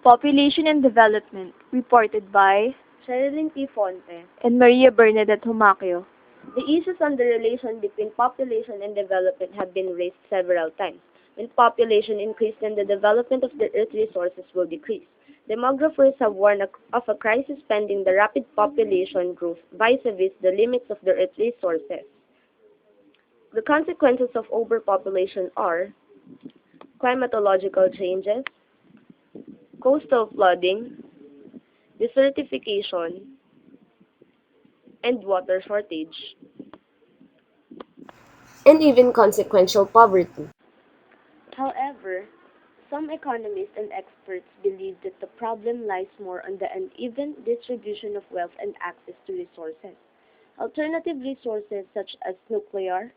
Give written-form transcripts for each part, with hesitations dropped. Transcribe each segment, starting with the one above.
Population and Development, reported by Sherilyn P. Fonte. and Maria Bernadette Humacchio. The issues on the relation between population and development have been raised several times. When population increases, then the development of the earth resources will decrease. Demographers have warned of a crisis pending the rapid population growth vis-a-vis the limits of the earth resources. The consequences of overpopulation are climatological changes, coastal flooding, desertification, and water shortage, and even consequential poverty. However, some economists and experts believe that the problem lies more on the uneven distribution of wealth and access to resources. Alternative resources such as nuclear,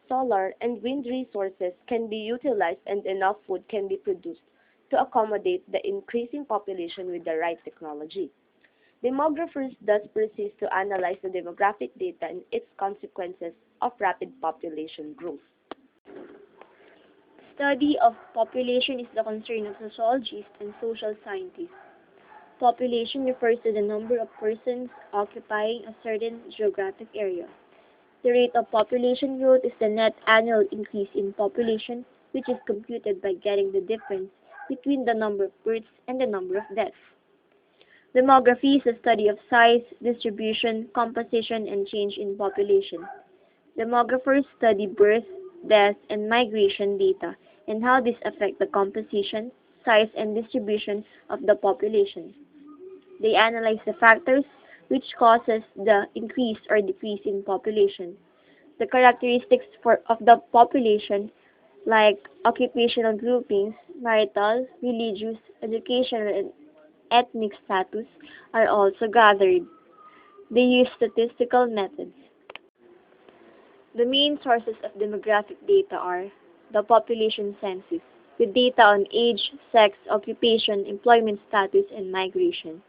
solar, and wind resources can be utilized and enough food can be produced to accommodate the increasing population with the right technology. Demographers thus proceed to analyze the demographic data and its consequences of rapid population growth. Study of population is the concern of sociologists and social scientists. Population refers to the number of persons occupying a certain geographic area. The rate of population growth is the net annual increase in population, which is computed by getting the difference between the number of births and the number of deaths. Demography is the study of size, distribution, composition, and change in population. Demographers study birth, death, and migration data and how these affect the composition, size, and distribution of the population. They analyze the factors which causes the increase or decrease in population, the characteristics of the population like occupational groupings, marital, religious, educational, and ethnic status are also gathered. They use statistical methods. The main sources of demographic data are the population census, with data on age, sex, occupation, employment status, and migration.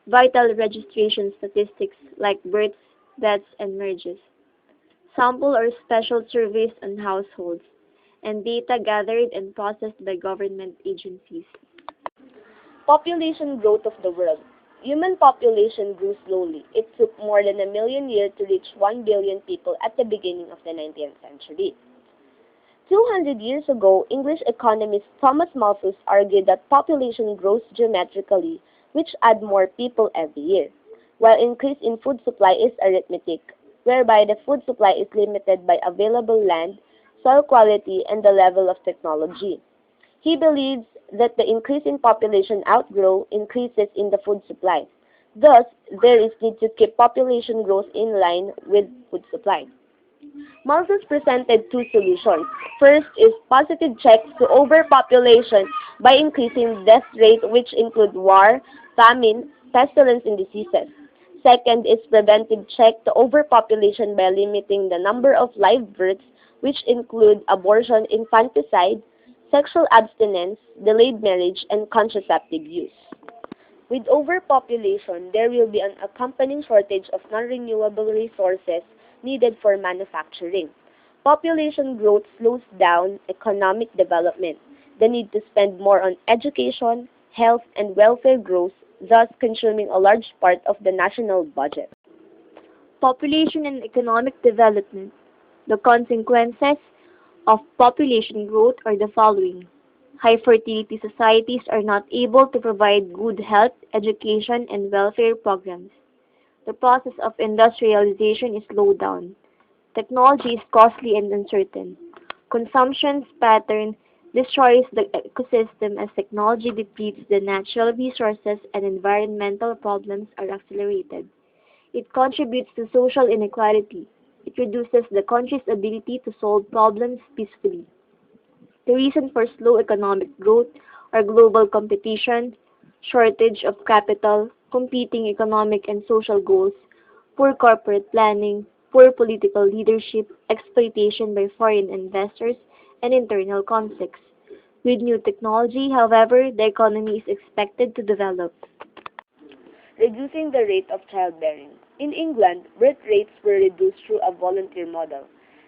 Vital registration statistics like births, deaths, and marriages. Sample or special surveys on households, and data gathered and processed by government agencies. Population growth of the world. Human population grew slowly. It took more than 1 million years to reach 1 billion people at the beginning of the 19th century. 200 years ago, English economist Thomas Malthus argued that population grows geometrically, which add more people every year, while increase in food supply is arithmetic, whereby the food supply is limited by available land, soil quality, and the level of technology. He believes that the increase in population outgrow increases in the food supply. Thus, there is need to keep population growth in line with food supply. Malthus presented two solutions. First is positive checks to overpopulation by increasing death rate, which include war, famine, pestilence, and diseases. Second is preventive check to overpopulation by limiting the number of live births, which include abortion, infanticide, sexual abstinence, delayed marriage, and contraceptive use. With overpopulation, there will be an accompanying shortage of non-renewable resources needed for manufacturing. Population growth slows down economic development. The need to spend more on education, health, and welfare grows, thus consuming a large part of the national budget. Population and economic development. The consequences of population growth are the following. High fertility societies are not able to provide good health, education, and welfare programs. The process of industrialization is slowed down. Technology is costly and uncertain. Consumption pattern destroys the ecosystem as technology depletes the natural resources and environmental problems are accelerated. It contributes to social inequality. It reduces the country's ability to solve problems peacefully. The reason for slow economic growth are global competition, shortage of capital, competing economic and social goals, poor corporate planning, poor political leadership, exploitation by foreign investors, and internal conflicts. With new technology, however, the economy is expected to develop. Reducing the rate of childbearing. In England, birth rates were reduced through a volunteer model.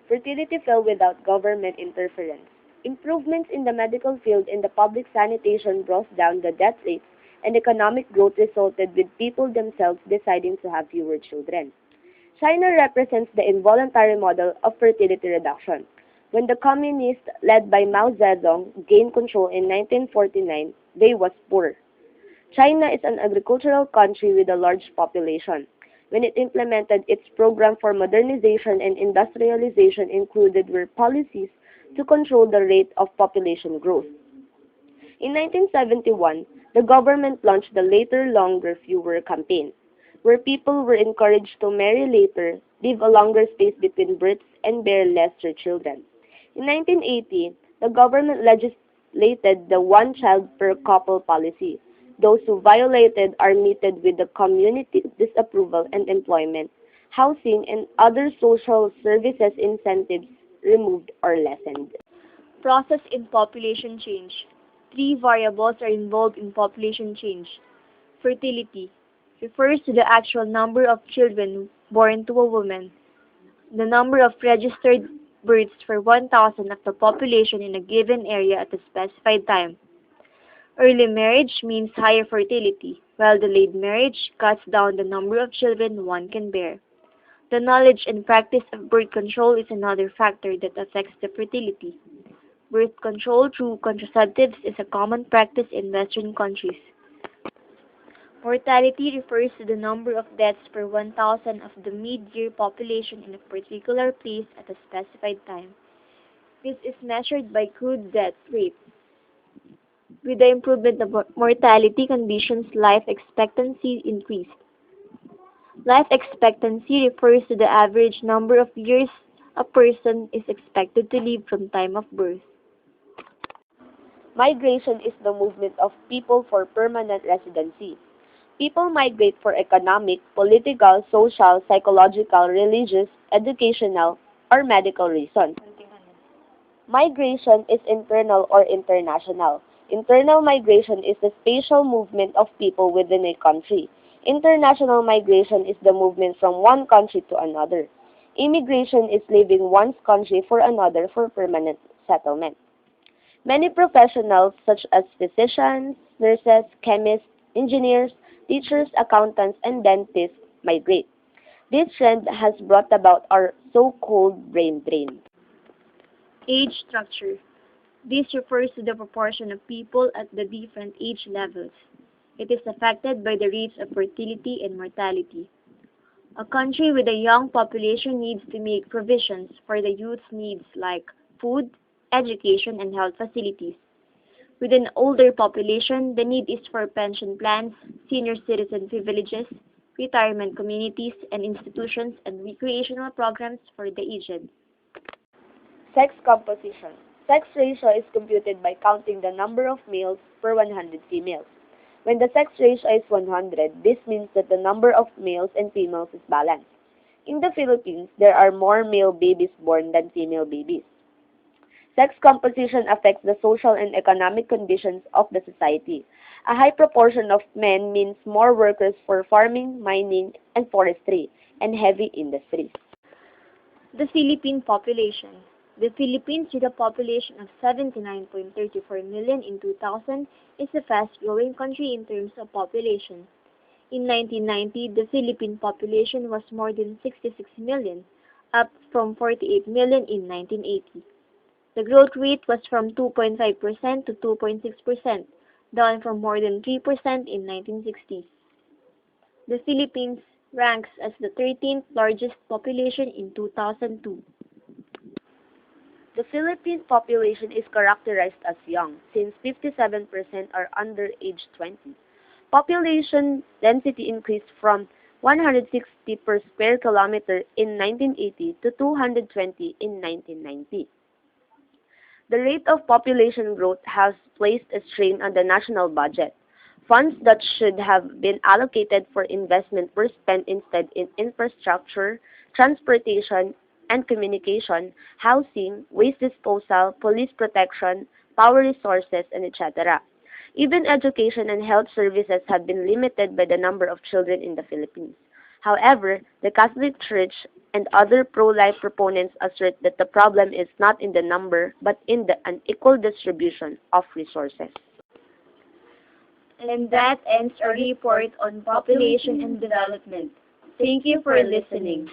Fertility fell without government interference. Improvements in the medical field and the public sanitation brought down the death rates, and economic growth resulted with people themselves deciding to have fewer children. China represents the involuntary model of fertility reduction. When the communists, led by Mao Zedong, gained control in 1949, they was poor. China is an agricultural country with a large population. When it implemented its program for modernization and industrialization included were policies to control the rate of population growth. In 1971, the government launched the Later, Longer, Fewer campaign, where people were encouraged to marry later, leave a longer space between births, and bear lesser children. In 1980, the government legislated the one-child per couple policy. Those who violated are meted with the community disapproval and employment, housing, and other social services incentives removed or lessened. Process in population change. Three variables are involved in population change. Fertility refers to the actual number of children born to a woman. The number of registered births for 1,000 of the population in a given area at a specified time. Early marriage means higher fertility, while delayed marriage cuts down the number of children one can bear. The knowledge and practice of birth control is another factor that affects the fertility. Birth control through contraceptives is a common practice in Western countries. Mortality refers to the number of deaths per 1,000 of the mid-year population in a particular place at a specified time. This is measured by crude death rate. With the improvement of mortality conditions, life expectancy increased. Life expectancy refers to the average number of years a person is expected to live from time of birth. Migration is the movement of people for permanent residency. People migrate for economic, political, social, psychological, religious, educational, or medical reasons. Migration is internal or international. Internal migration is the spatial movement of people within a country. International migration is the movement from one country to another. Immigration is leaving one's country for another for permanent settlement. Many professionals such as physicians, nurses, chemists, engineers, teachers, accountants, and dentists migrate. This trend has brought about our so-called brain drain. Age structure. This refers to the proportion of people at the different age levels. It is affected by the rates of fertility and mortality. A country with a young population needs to make provisions for the youth's needs like food, education, and health facilities. With an older population, the need is for pension plans, senior citizen privileges, retirement communities and institutions, and recreational programs for the aged. Sex composition. Sex ratio is computed by counting the number of males per 100 females. When the sex ratio is 100, this means that the number of males and females is balanced. In the Philippines, there are more male babies born than female babies. Sex composition affects the social and economic conditions of the society. A high proportion of men means more workers for farming, mining, and forestry, and heavy industries. The Philippine population. The Philippines, with a population of 79.34 million in 2000, is a fast-growing country in terms of population. In 1990, the Philippine population was more than 66 million, up from 48 million in 1980. The growth rate was from 2.5% to 2.6%, down from more than 3% in 1960. The Philippines ranks as the 13th largest population in 2002. The Philippine population is characterized as young, since 57% are under age 20. Population density increased from 160 per square kilometer in 1980 to 220 in 1990. The rate of population growth has placed a strain on the national budget. Funds that should have been allocated for investment were spent instead in infrastructure, transportation, and communication, housing, waste disposal, police protection, power resources, and etc. Even education and health services have been limited by the number of children in the Philippines. However, the Catholic Church and other pro-life proponents assert that the problem is not in the number but in the unequal distribution of resources. And that ends our report on population and development. Thank you for listening.